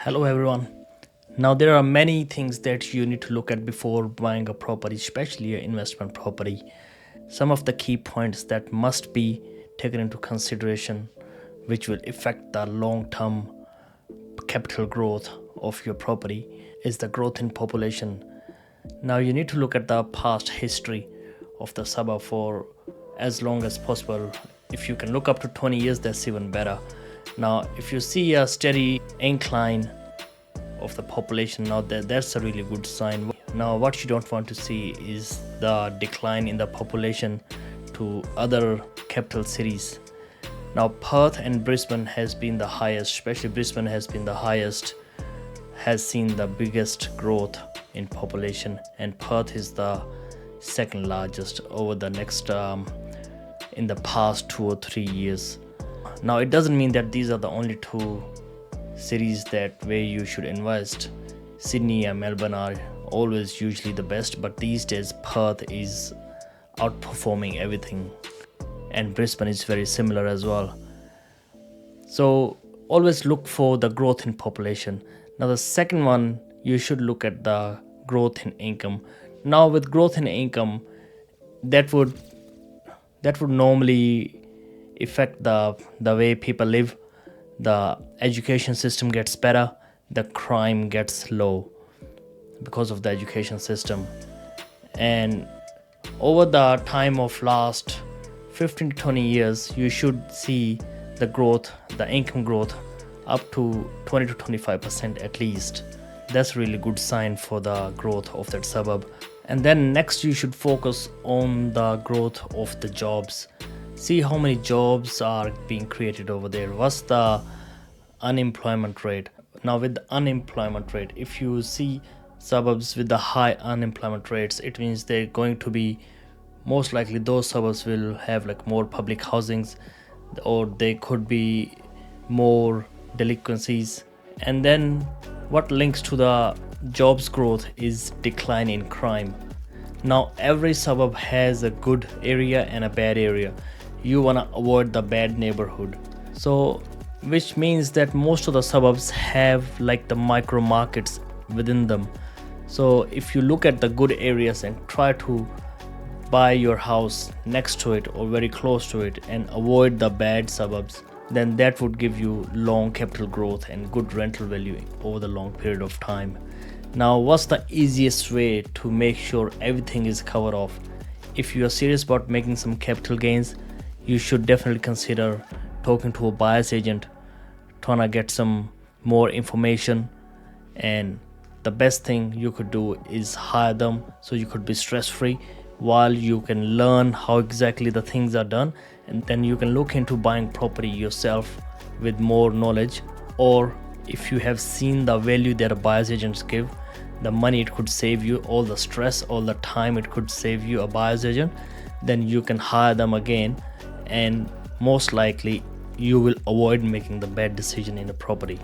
Hello everyone. Now there are many things that you need to look at before buying a property, especially an investment property. Some of the key points that must be taken into consideration which will affect the long-term capital growth of your property is the growth in population. Now you need to look at the past history of the suburb for as long as possible. If you can look up to 20 years, that's even better. Now, if you see a steady incline of the population, now that's a really good sign. Now, what you don't want to see is the decline in the population to other capital cities. Now, Perth and Brisbane has been the highest, especially Brisbane has been the highest, has seen the biggest growth in population, and Perth is the second largest over the next in the past 2 or 3 years. Now, it doesn't mean that these are the only two cities that where you should invest. Sydney and Melbourne are always usually the best, but these days Perth is outperforming everything, and Brisbane is very similar as well. So always look for the growth in population. Now the second one, you should look at the growth in income. Now with growth in income, that would normally affect the way people live. The education system gets better, the crime gets low because of the education system. And over the time of last 15 to 20 years, you should see the growth, the income growth up to 20 to 25% at least. That's a really good sign for the growth of that suburb. And then next you should focus on the growth of the jobs. See how many jobs are being created over there. What's the unemployment rate? Now with the unemployment rate, if you see suburbs with the high unemployment rates, it means they're going to be most likely those suburbs will have like more public housings, or they could be more delinquencies. And then what links to the jobs growth is decline in crime. Now every suburb has a good area and a bad area. You want to avoid the bad neighborhood, so which means that most of the suburbs have like the micro markets within them. So if you look at the good areas and try to buy your house next to it or very close to it and avoid the bad suburbs, then that would give you long capital growth and good rental value over the long period of time. Now, what's the easiest way to make sure everything is covered off? If you are serious about making some capital gains, you should definitely consider talking to a buyer's agent, trying to get some more information. And the best thing you could do is hire them, so you could be stress-free while you can learn how exactly the things are done, and then you can look into buying property yourself with more knowledge. Or if you have seen the value that buyer's agents give, the money it could save you, all the stress, all the time it could save you a buyer's agent, then you can hire them again, and most likely you will avoid making the bad decision in a property.